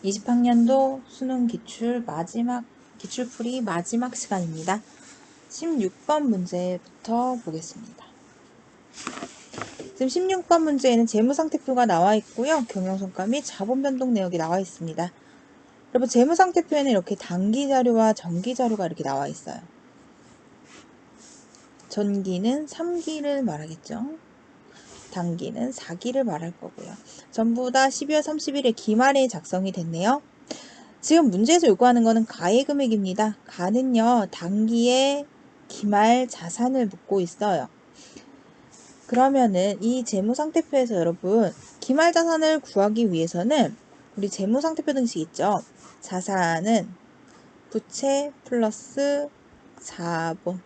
20학년도 수능 기출풀이 마지막 시간입니다. 16번 문제부터 보겠습니다. 지금 16번 문제에는 재무상태표가 나와 있고요. 경영성과 및 자본변동 내역이 나와 있습니다. 여러분, 재무상태표에는 이렇게 단기자료와 정기자료가 이렇게 나와 있어요. 전기는 3기를 말하겠죠. 단기는 4기를 말할 거고요. 전부 다 12월 30일에 기말에 작성이 됐네요. 지금 문제에서 요구하는 거는 가의 금액입니다. 가는요, 단기에 기말 자산을 묻고 있어요. 그러면은 이 재무상태표에서 여러분, 기말 자산을 구하기 위해서는 우리 재무상태표 등식 있죠? 자산은 부채 플러스 자본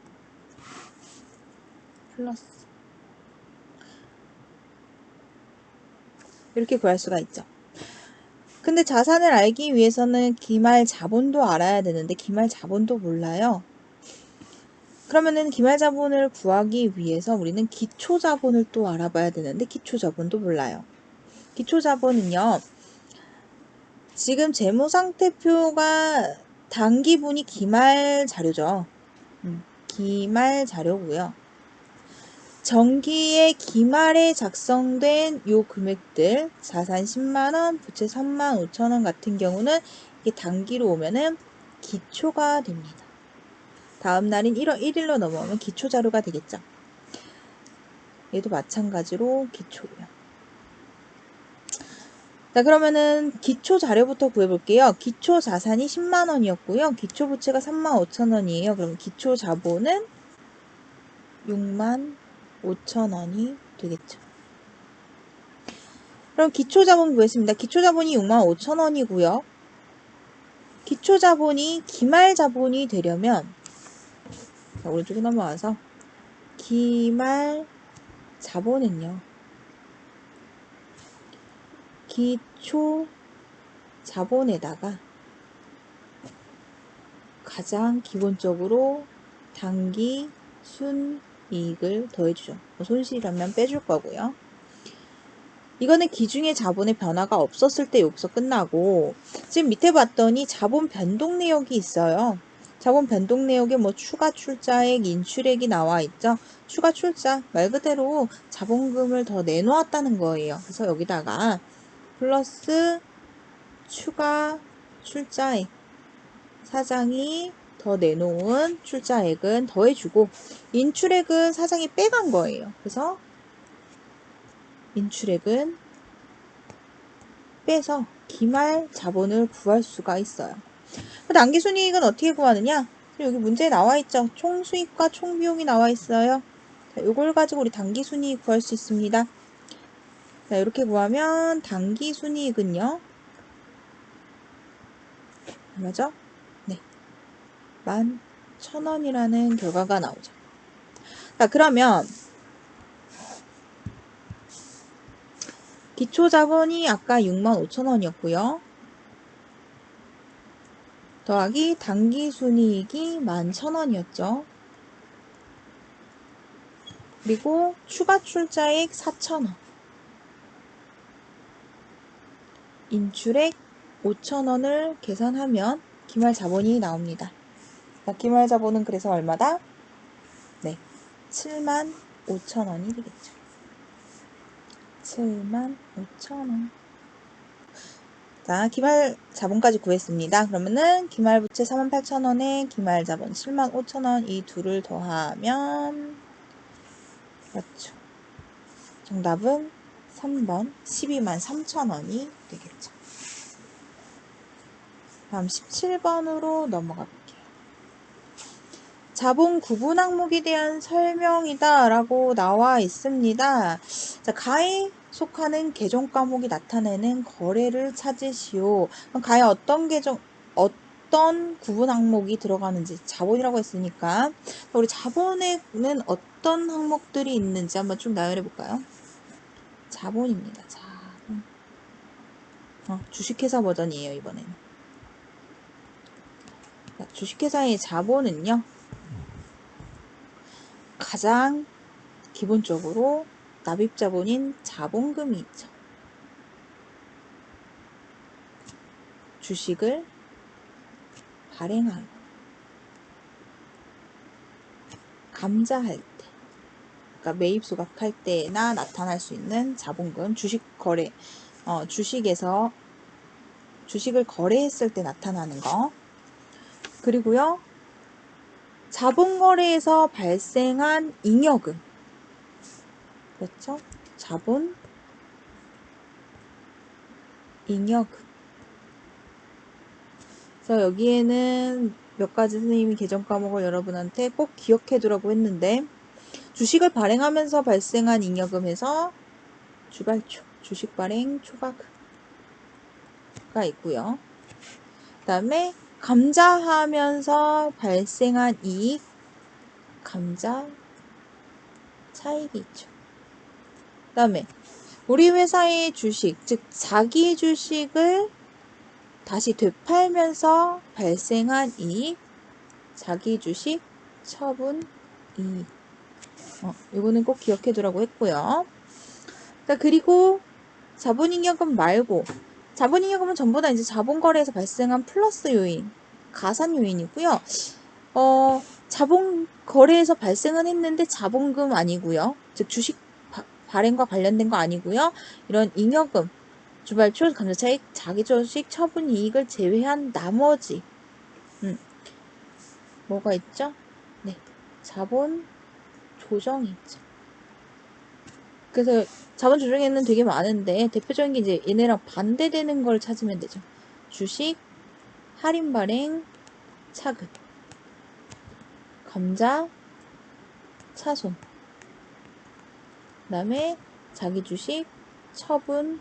플러스 이렇게 구할 수가 있죠. 근데 자산을 알기 위해서는 기말 자본도 알아야 되는데 기말 자본도 몰라요. 그러면은 기말 자본을 구하기 위해서 우리는 기초 자본을 또 알아봐야 되는데 기초 자본도 몰라요. 기초 자본은요, 지금 재무상태표가 단기분이 기말 자료죠. 기말 자료고요. 정기의 기말에 작성된 요 금액들, 자산 10만원, 부채 35,000원 같은 경우는 이게 단기로 오면은 기초가 됩니다. 다음 날인 1월 1일로 넘어오면 기초 자료가 되겠죠. 얘도 마찬가지로 기초고요. 자, 그러면은 기초 자료부터 구해볼게요. 기초 자산이 10만원이었고요. 기초 부채가 35,000원이에요. 그럼 기초 자본은 65,000원이 되겠죠. 그럼 기초 자본 구했습니다. 기초 자본이 65,000원이고요. 기초 자본이 기말 자본이 되려면, 자, 오른쪽에 넘어와서 기말 자본은요, 기초 자본에다가 가장 기본적으로 단기 순이익을 더해주죠. 손실이라면 빼줄 거고요. 이거는 기중의 자본의 변화가 없었을 때 여기서 끝나고, 지금 밑에 봤더니 자본 변동 내역이 있어요. 자본 변동 내역에 뭐 추가 출자액, 인출액이 나와 있죠. 추가 출자, 말 그대로 자본금을 더 내놓았다는 거예요. 그래서 여기다가 플러스 추가 출자액, 사장이 더 내놓은 출자액은 더해주고, 인출액은 사장이 빼간 거예요. 그래서 인출액은 빼서 기말 자본을 구할 수가 있어요. 단기순이익은 어떻게 구하느냐? 여기 문제에 나와 있죠. 총수익과 총비용이 나와 있어요. 자, 이걸 가지고 우리 단기순이익 구할 수 있습니다. 자, 이렇게 구하면 단기순이익은요, 얼마죠? 네, 11,000원이라는 결과가 나오죠. 자, 그러면 기초자본이 아까 65,000원이었고요. 더하기 단기순이익이 11,000원이었죠. 그리고 추가 출자액 4,000원. 인출액 5,000원을 계산하면 기말 자본이 나옵니다. 기말 자본은 그래서 얼마다? 네, 75,000원이 되겠죠. 75,000원. 자, 기말 자본까지 구했습니다. 그러면은 기말 부채 48,000원에 기말 자본 75,000원 이 둘을 더하면 그렇죠. 정답은 3번 123,000원이 되겠죠. 다음 17번으로 넘어가 볼게요. 자본 구분 항목에 대한 설명이다 라고 나와 있습니다. 자, 가에 속하는 계정 과목이 나타내는 거래를 찾으시오. 그럼 가에 어떤 구분 항목이 들어가는지 자본이라고 했으니까 우리 자본에는 어떤 항목들이 있는지 한번 쭉 나열해 볼까요? 자본입니다. 자본. 주식회사 버전이에요, 이번에는. 자, 주식회사의 자본은요, 가장 기본적으로 납입자본인 자본금이 있죠. 주식을 발행하고 감자할 때, 그러니까 매입 소각할 때나 나타날 수 있는 자본금, 주식 거래, 주식에서 주식을 거래했을 때 나타나는 거. 그리고요, 자본거래에서 발생한 잉여금. 그렇죠? 자본, 잉여금. 그래서 여기에는 몇 가지 선생님이 개정 과목을 여러분한테 꼭 기억해 두라고 했는데, 주식을 발행하면서 발생한 잉여금에서 주발초, 주식 발행 초과금가 있고요. 그 다음에 감자하면서 발생한 이익, 감자 차익이 있죠. 그 다음에 우리 회사의 주식, 즉 자기 주식을 다시 되팔면서 발생한 이익, 자기 주식 처분 이익. 이거는 꼭 기억해 두라고 했고요. 그리고 자본잉여금 말고, 자본잉여금은 전부 다 이제 자본거래에서 발생한 플러스 요인, 가산 요인이고요. 자본거래에서 발생은 했는데 자본금 아니고요. 즉 주식 발행과 관련된 거 아니고요. 이런 잉여금, 주발초, 감자차익, 자기주식 처분 이익을 제외한 나머지 뭐가 있죠? 네, 자본 조정이 있죠. 그래서 자본 조정에는 되게 많은데 대표적인 게 이제 얘네랑 반대되는 걸 찾으면 되죠. 주식, 할인 발행, 차급, 감자, 차손. 그 다음에 자기 주식, 처분,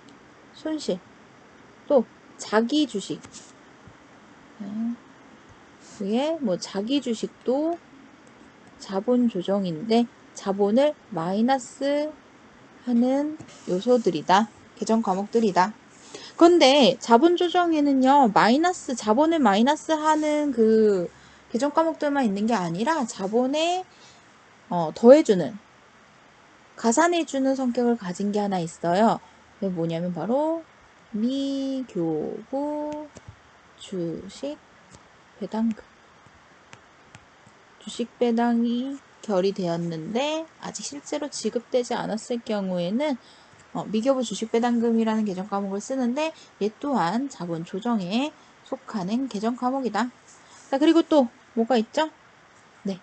손실. 또 자기 주식. 그게 뭐 자기 주식도 자본 조정인데 자본을 마이너스 하는 요소들이다. 개정 과목들이다. 그런데 자본 조정에는요, 자본을 마이너스 하는 그 개정 과목들만 있는 게 아니라 자본에 더해주는, 가산해주는 성격을 가진 게 하나 있어요. 그게 뭐냐면 바로 미교부 주식 배당금. 주식 배당이 결의되었는데 아직 실제로 지급되지 않았을 경우에는 미교부 주식 배당금이라는 개정 과목을 쓰는데 얘 또한 자본 조정에 속하는 개정 과목이다. 자, 그리고 또 뭐가 있죠? 네,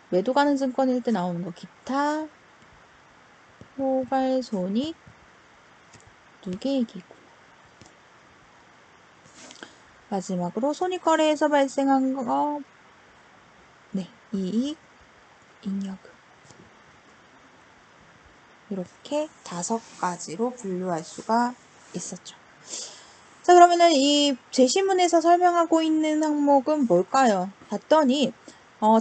매도 가능 증권일 때 나오는 거 기타 포괄 손익 누계이익이고, 마지막으로 손익거래에서 발생한 거, 네, 이익, 잉여금. 이렇게 5가지로 분류할 수가 있었죠. 자, 그러면은 이 제시문에서 설명하고 있는 항목은 뭘까요? 봤더니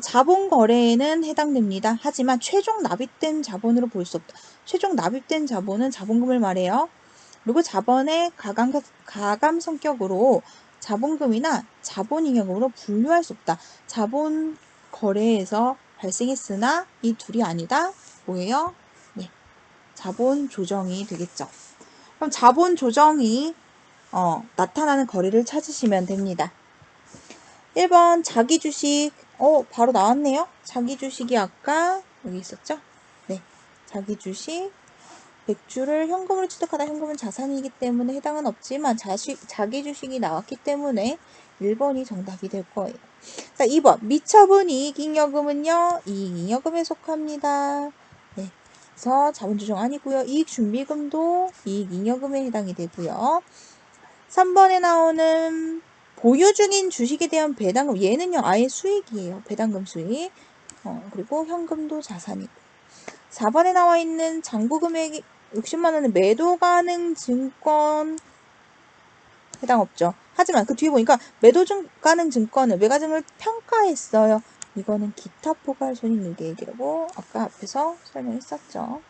자본 거래에는 해당됩니다. 하지만 최종 납입된 자본으로 볼 수 없다. 최종 납입된 자본은 자본금을 말해요. 그리고 자본의 가감 성격으로 자본금이나 자본잉여금으로 분류할 수 없다. 자본 거래에서 발생했으나 이 둘이 아니다. 뭐예요? 네, 자본 조정이 되겠죠. 그럼 자본 조정이 나타나는 거래를 찾으시면 됩니다. 1번 자기 주식. 바로 나왔네요. 자기 주식이 아까 여기 있었죠? 네, 자기 주식 100주를 현금으로 취득하다 현금은 자산이기 때문에 해당은 없지만 자기 주식이 나왔기 때문에 1번이 정답이 될 거예요. 자, 2번 미처분 이익잉여금은요, 이익잉여금에 속합니다. 네, 그래서 자본조정 아니고요. 이익준비금도 이익잉여금에 해당이 되고요. 3번에 나오는 보유 중인 주식에 대한 배당금, 얘는요 아예 수익이에요. 배당금 수익. 그리고 현금도 자산이고. 4번에 나와 있는 장부 금액이 60만원의 매도 가능 증권 해당 없죠. 하지만 그 뒤에 보니까 매도 가능 증권을 매가증을 평가했어요. 이거는 기타 포괄 손익 누계액이라고 아까 앞에서 설명했었죠.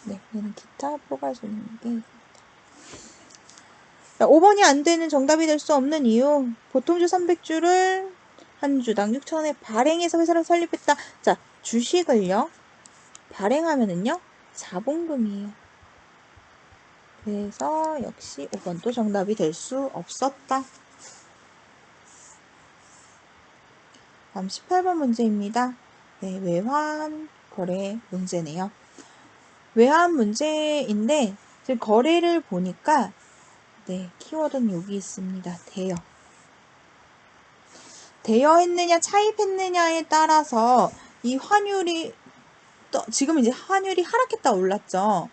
네, 얘는 기타 포괄 손익 누계액입니다. 5번이 안 되는, 정답이 될 수 없는 이유. 보통주 300주를 한 주당 6,000원에 발행해서 회사를 설립했다. 자, 주식을요 발행하면은요 자본금이에요. 그래서 역시 5번도 정답이 될 수 없었다. 다음 18번 문제입니다. 네, 외환 거래 문제네요. 외환 문제인데 지금 거래를 보니까 네, 키워드는 여기 있습니다. 대여했느냐 차입했느냐에 따라서 이 환율이 지금 이제 환율이 하락했다 올랐죠.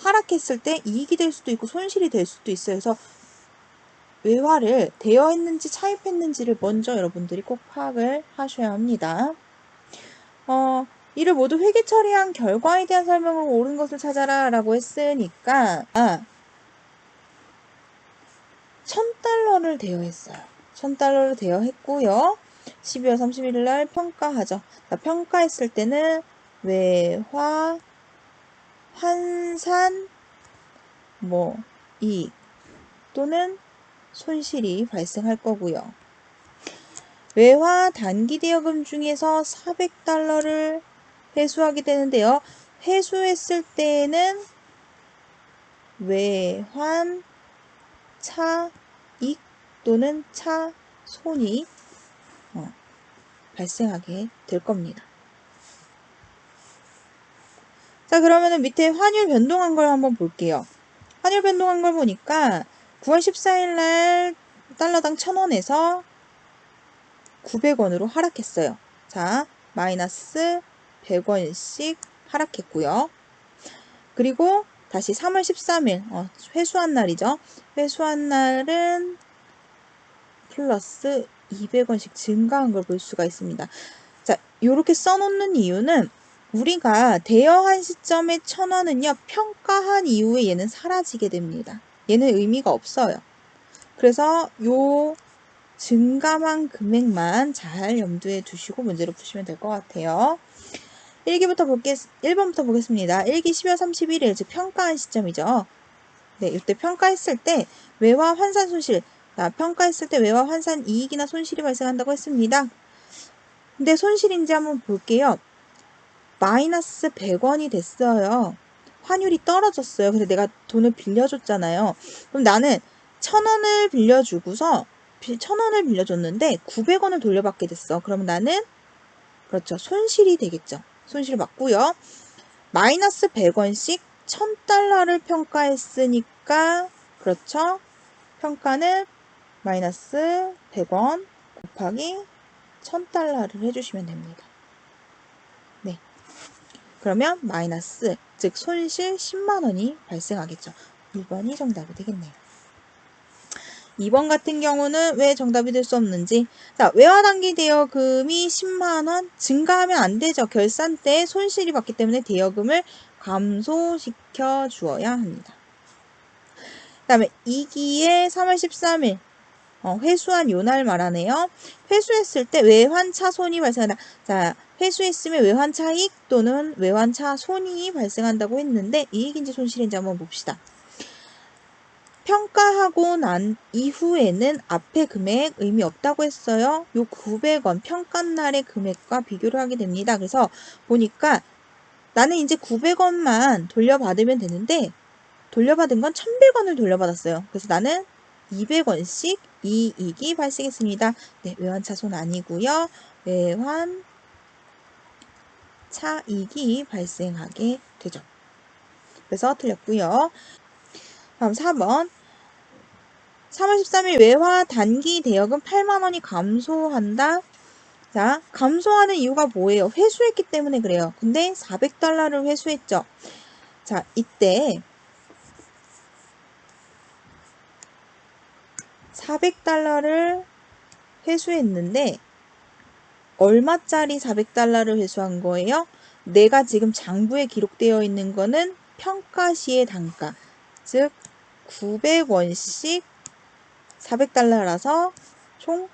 하락했을 때 이익이 될 수도 있고 손실이 될 수도 있어요. 그래서 외화를 대여했는지 차입했는지를 먼저 여러분들이 꼭 파악을 하셔야 합니다. 이를 모두 회계 처리한 결과에 대한 설명으로 옳은 것을 찾아라 라고 했으니까 1000달러를 대여했어요. 1000달러를 대여했고요. 12월 31일 날 평가하죠. 평가했을 때는 외화, 환산, 이익 또는 손실이 발생할 거고요. 외화 단기 대여금 중에서 400달러를 회수하게 되는데요. 회수했을 때는 외환 차익 또는 차손이 발생하게 될 겁니다. 자, 그러면은 밑에 환율 변동한 걸 한번 볼게요. 환율 변동한 걸 보니까 9월 14일 날 달러당 1000원에서 900원으로 하락했어요. 자, 마이너스 100원씩 하락했고요. 그리고 다시 3월 13일 회수한 날이죠. 회수한 날은 플러스 200원씩 증가한 걸 볼 수가 있습니다. 자, 요렇게 써놓는 이유는 우리가 대여한 시점에 1000원은요, 평가한 이후에 얘는 사라지게 됩니다. 얘는 의미가 없어요. 그래서 요 증감한 금액만 잘 염두에 두시고 문제를 푸시면 될 것 같아요. 1번부터 보겠습니다. 1기 12월 31일, 즉 평가한 시점이죠. 네, 이때 평가했을 때 외화 환산 손실, 평가했을 때 외화 환산 이익이나 손실이 발생한다고 했습니다. 근데 손실인지 한번 볼게요. 마이너스 100원이 됐어요. 환율이 떨어졌어요. 근데 내가 돈을 빌려줬잖아요. 그럼 나는 1000원을 빌려주고서 1000원을 빌려줬는데 900원을 돌려받게 됐어. 그럼 나는 그렇죠. 손실이 되겠죠. 손실 받고요. 마이너스 100원씩 1000달러를 평가했으니까 그렇죠. 평가는 마이너스 100원 곱하기 1000달러를 해주시면 됩니다. 네. 그러면 마이너스, 즉 손실 10만원이 발생하겠죠. 2번이 정답이 되겠네요. 2번 같은 경우는 왜 정답이 될 수 없는지. 자, 외화단기 대여금이 10만원 증가하면 안 되죠. 결산 때 손실이 받기 때문에 대여금을 감소시켜 주어야 합니다. 그 다음에 2기에 3월 13일 회수한 요날 말하네요. 회수했을 때 외환차손이 발생한다. 자, 회수했으면 외환차익 또는 외환차손이 발생한다고 했는데 이익인지 손실인지 한번 봅시다. 평가하고 난 이후에는 앞에 금액 의미 없다고 했어요. 요 900원 평가날의 금액과 비교를 하게 됩니다. 그래서 보니까 나는 이제 900원만 돌려받으면 되는데 돌려받은 건 1100원을 돌려받았어요. 그래서 나는 200원씩 이익이 발생했습니다. 네, 외환차손 아니고요. 외환 차익이 발생하게 되죠. 그래서 틀렸고요. 다음 4번. 3월 13일 외화 단기 대여금 8만원이 감소한다. 자, 감소하는 이유가 뭐예요? 회수했기 때문에 그래요. 근데 400달러를 회수했죠. 자, 이때 400달러를 회수했는데 얼마짜리 400달러를 회수한 거예요? 내가 지금 장부에 기록되어 있는 거는 평가 시의 단가, 즉 900원씩 400달러라서 총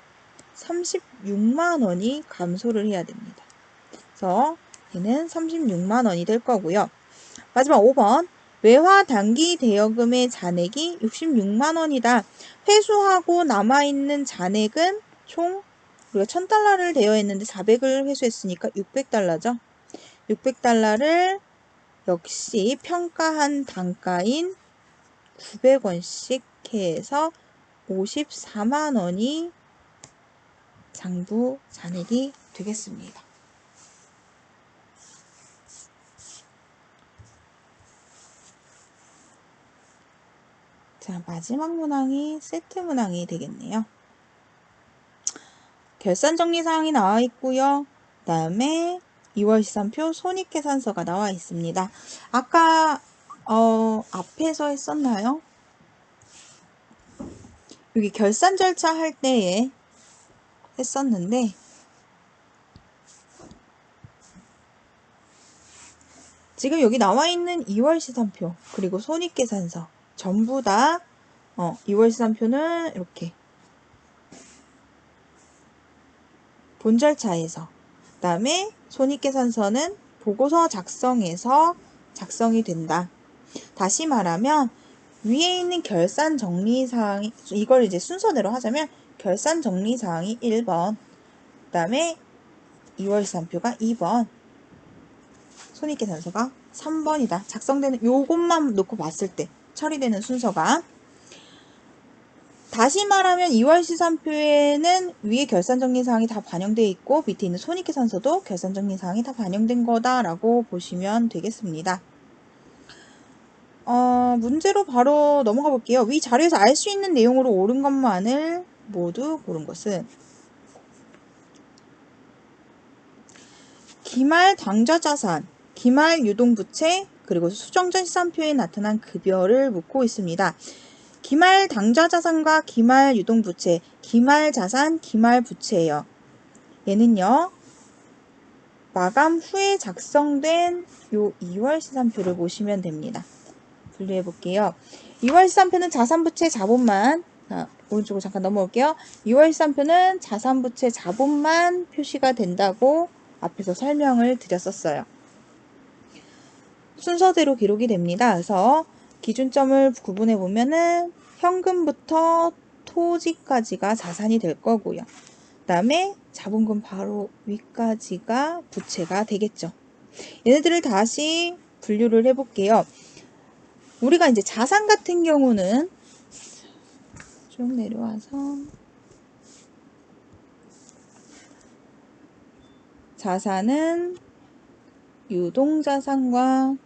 36만원이 감소를 해야 됩니다. 그래서 얘는 36만원이 될 거고요. 마지막 5번. 외화 단기 대여금의 잔액이 66만원이다. 회수하고 남아있는 잔액은 총 우리가 1000달러를 대여했는데 400을 회수했으니까 600달러죠. 600달러를 역시 평가한 단가인 900원씩 해서 54만원이 장부 잔액이 되겠습니다. 자, 마지막 문항이 세트 문항이 되겠네요. 결산 정리사항이 나와 있고요. 그 다음에 2월 시산표 손익계산서가 나와 있습니다. 아까 앞에서 했었나요? 여기 결산 절차 할 때에 했었는데 지금 여기 나와 있는 2월 시산표 그리고 손익계산서 전부 다 2월 시산표는 이렇게 본 절차에서, 그 다음에 손익계산서는 보고서 작성에서 작성이 된다. 다시 말하면 위에 있는 결산 정리사항이, 이걸 이제 순서대로 하자면 결산 정리사항이 1번, 그 다음에 2월 시산표가 2번, 손익계산서가 3번이다. 작성되는 요것만 놓고 봤을 때 처리되는 순서가. 다시 말하면 2월 시산표에는 위에 결산정리사항이 다 반영되어 있고 밑에 있는 손익계산서도 결산정리사항이 다 반영된 거다라고 보시면 되겠습니다. 문제로 바로 넘어가 볼게요. 위 자료에서 알 수 있는 내용으로 옳은 것만을 모두 고른 것은 기말 당좌자산, 기말 유동부채, 그리고 수정전 시산표에 나타난 급여를 묻고 있습니다. 기말 당좌자산과 기말 유동부채, 기말 자산, 기말 부채예요. 얘는요, 마감 후에 작성된 요 2월 시산표를 보시면 됩니다. 분류해 볼게요. 2월 시산표는 자산부채 자본만, 오른쪽으로 잠깐 넘어올게요. 2월 시산표는 자산부채 자본만 표시가 된다고 앞에서 설명을 드렸었어요. 순서대로 기록이 됩니다. 그래서 기준점을 구분해 보면은 현금부터 토지까지가 자산이 될 거고요. 그 다음에 자본금 바로 위까지가 부채가 되겠죠. 얘네들을 다시 분류를 해 볼게요. 우리가 이제 자산 같은 경우는 쭉 내려와서 자산은 유동자산과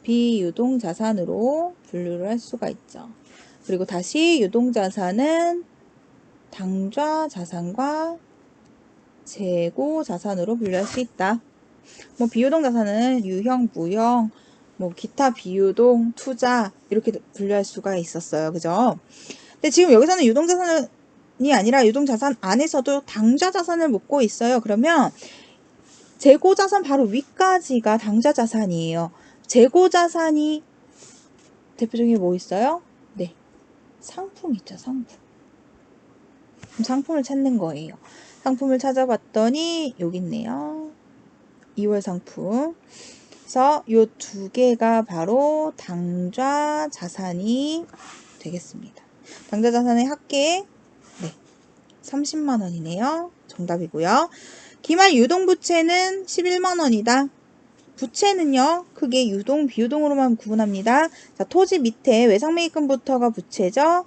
비유동자산으로 분류를 할 수가 있죠. 그리고 다시 유동자산은 당좌자산과 재고자산으로 분류할 수 있다. 뭐 비유동자산은 유형, 무형, 뭐 기타 비유동, 투자 이렇게 분류할 수가 있었어요. 그죠? 근데 지금 여기서는 유동자산이 아니라 유동자산 안에서도 당좌자산을 묻고 있어요. 그러면 재고자산 바로 위까지가 당좌자산이에요. 재고자산이 대표적인 게 뭐 있어요? 네, 상품 있죠. 상품. 그럼 상품을 찾는 거예요. 상품을 찾아봤더니 여기 있네요. 2월 상품. 그래서 요 두 개가 바로 당좌자산이 되겠습니다. 당좌자산의 합계 30만 원이네요. 정답이고요. 기말 유동부채는 11만 원이다. 부채는요, 크게 유동, 비유동으로만 구분합니다. 자, 토지 밑에 외상매입금부터가 부채죠.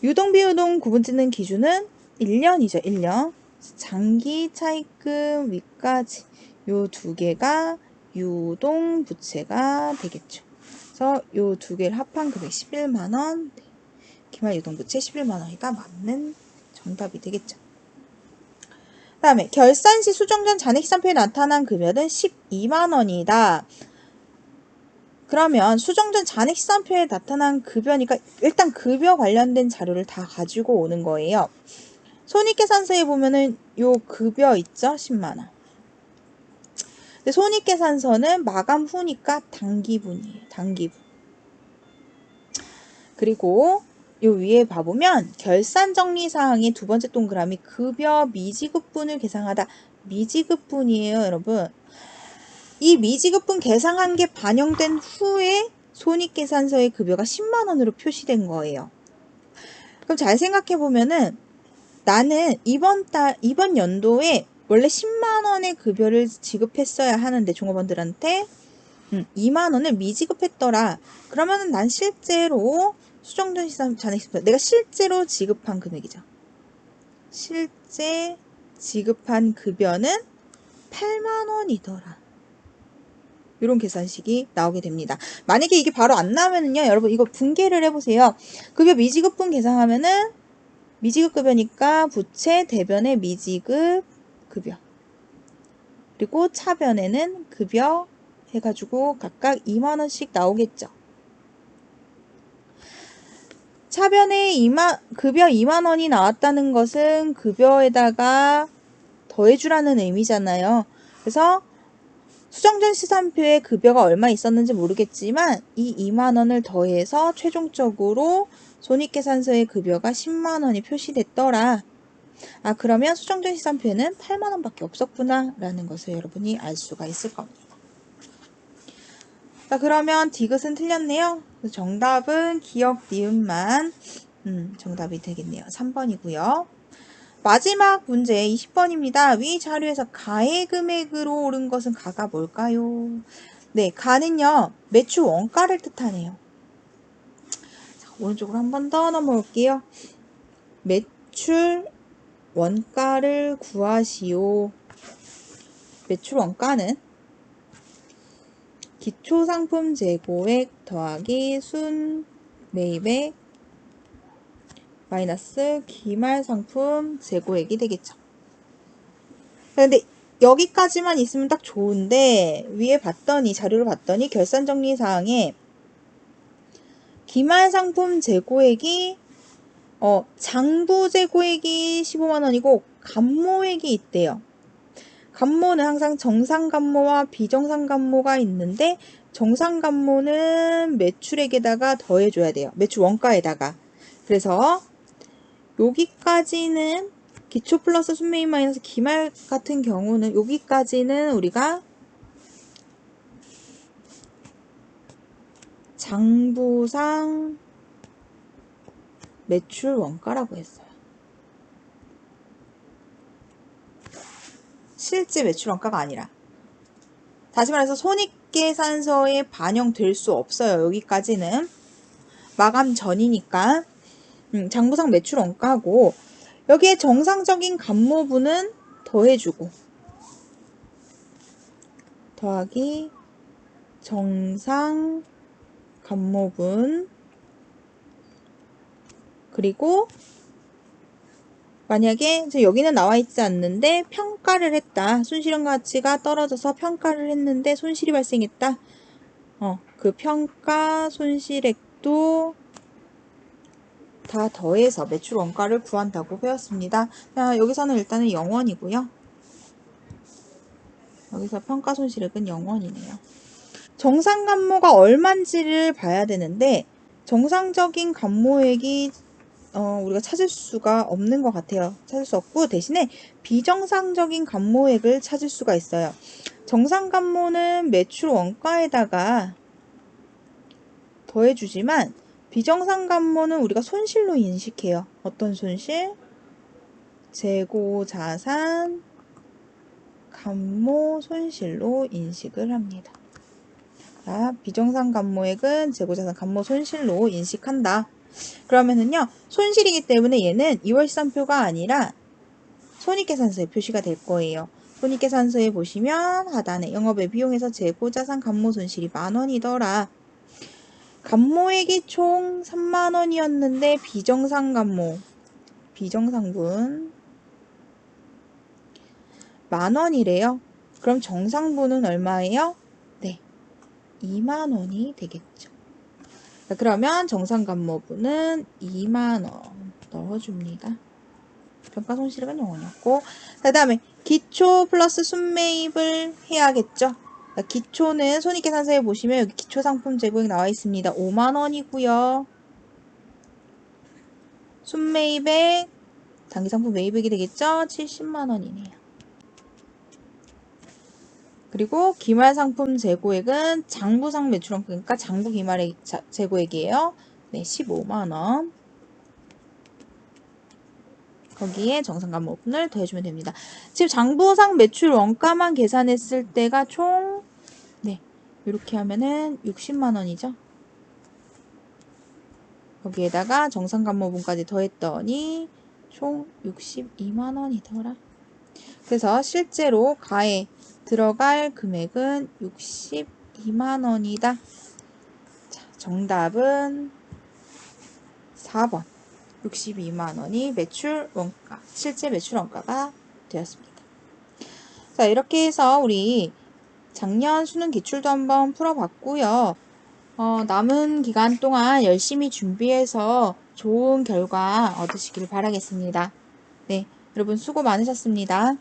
유동, 비유동 구분짓는 기준은 1년이죠, 1년. 장기 차입금 위까지 요 두 개가 유동 부채가 되겠죠. 그래서 요 두 개를 합한 금액 11만 원. 기말 유동 부채 11만 원이가 맞는 정답이 되겠죠. 그 다음에 결산 시 수정 전 잔액 시산표에 나타난 금액은 12만 원이다. 그러면 수정 전 잔액 시산표에 나타난 급여니까 일단 급여 관련된 자료를 다 가지고 오는 거예요. 손익계산서에 보면은 요 급여 있죠? 10만 원. 근데 손익계산서는 마감 후니까 단기분이에요. 단기분. 그리고 요 위에 봐보면 결산정리사항의 두 번째 동그라미 급여 미지급분을 계상하다. 미지급분이에요, 여러분. 이 미지급분 계상한 게 반영된 후에 손익계산서의 급여가 10만 원으로 표시된 거예요. 그럼 잘 생각해 보면은 나는 이번 연도에 원래 10만 원의 급여를 지급했어야 하는데 종업원들한테 2만 원을 미지급했더라. 그러면은 난 실제로 수정전 시산 잔액 내가 실제로 지급한 금액이죠. 실제 지급한 급여는 8만 원이더라. 이런 계산식이 나오게 됩니다. 만약에 이게 바로 안 나오면은요, 여러분 이거 분계를 해보세요. 급여 미지급분 계산하면은 미지급 급여니까 부채 대변의 미지급 급여, 그리고 차변에는 급여 해가지고 각각 2만 원씩 나오겠죠. 차변에 급여 2만 원이 나왔다는 것은 급여에다가 더해주라는 의미잖아요. 그래서 수정전 시산표에 급여가 얼마 있었는지 모르겠지만 이 2만 원을 더해서 최종적으로 손익계산서의 급여가 10만 원이 표시됐더라. 아, 그러면 수정전 시산표에는 8만 원밖에 없었구나 라는 것을 여러분이 알 수가 있을 겁니다. 자, 그러면 디귿은 틀렸네요. 정답은 기억 니은만 정답이 되겠네요. 3번이고요. 마지막 문제 20번입니다. 위 자료에서 가의 금액으로 오른 것은 가가 뭘까요? 네, 가는요, 매출 원가를 뜻하네요. 자, 오른쪽으로 한 번 더 넘어올게요. 매출 원가를 구하시오. 매출 원가는 기초상품 재고액 더하기 순 매입액 마이너스 기말상품 재고액이 되겠죠. 근데 여기까지만 있으면 딱 좋은데 위에 봤더니 자료를 봤더니 결산정리사항에 기말상품 재고액이 장부 재고액이 15만 원이고 감모액이 있대요. 감모는 항상 정상감모와 비정상감모가 있는데 정상감모는 매출액에다가 더해줘야 돼요. 매출 원가에다가. 그래서 여기까지는 기초 플러스 순매입 마이너스 기말 같은 경우는 여기까지는 우리가 장부상 매출 원가라고 했어요. 실제 매출 원가가 아니라. 다시 말해서 손익계산서에 반영될 수 없어요. 여기까지는. 마감 전이니까. 장부상 매출 원가고 여기에 정상적인 감모분은 더해주고 더하기 정상 감모분 그리고 만약에 여기는 나와 있지 않는데 평가를 했다. 순실현 가치가 떨어져서 평가를 했는데 손실이 발생했다. 그 평가 손실액도 다 더해서 매출 원가를 구한다고 배웠습니다. 자, 여기서는 일단은 0원이고요. 여기서 평가 손실액은 0원이네요. 정상 감모가 얼만지를 봐야 되는데 정상적인 감모액이 우리가 찾을 수가 없는 것 같아요. 찾을 수 없고 대신에 비정상적인 감모액을 찾을 수가 있어요. 정상 감모는 매출 원가에다가 더해주지만 비정상 감모는 우리가 손실로 인식해요. 어떤 손실? 재고자산 감모 손실로 인식을 합니다. 자, 비정상 감모액은 재고자산 감모 손실로 인식한다. 그러면은요, 손실이기 때문에 얘는 2월 시산표가 아니라 손익계산서에 표시가 될 거예요. 손익계산서에 보시면 하단에 영업의 비용에서 재고자산 감모 손실이 만원이더라. 감모액이 총 3만원이었는데 비정상 감모, 비정상분 만원이래요. 그럼 정상분은 얼마예요? 네, 2만원이 되겠죠. 자, 그러면 정상감모분은 2만원 넣어줍니다. 평가 손실은 0원이었고 그 다음에 기초 플러스 순매입을 해야겠죠. 자, 기초는 손익계산서에 보시면 여기 기초상품 재고액 나와 있습니다. 5만원이고요. 순매입액 단기상품 매입액이 되겠죠. 70만원이네요. 그리고 기말상품 재고액은 장부상 매출원 그러니까 장부 기말의 재고액이에요. 네, 15만원. 거기에 정상감모분을 더해주면 됩니다. 지금 장부상 매출 원가만 계산했을 때가 총 이렇게 하면은 60만 원이죠. 거기에다가 정산감모분까지 더했더니 총 62만 원이더라. 그래서 실제로 가에 들어갈 금액은 62만 원이다. 자, 정답은 4번. 62만 원이 매출 원가, 실제 매출 원가가 되었습니다. 자, 이렇게 해서 우리 작년 수능 기출도 한번 풀어봤고요. 남은 기간 동안 열심히 준비해서 좋은 결과 얻으시길 바라겠습니다. 네, 여러분 수고 많으셨습니다.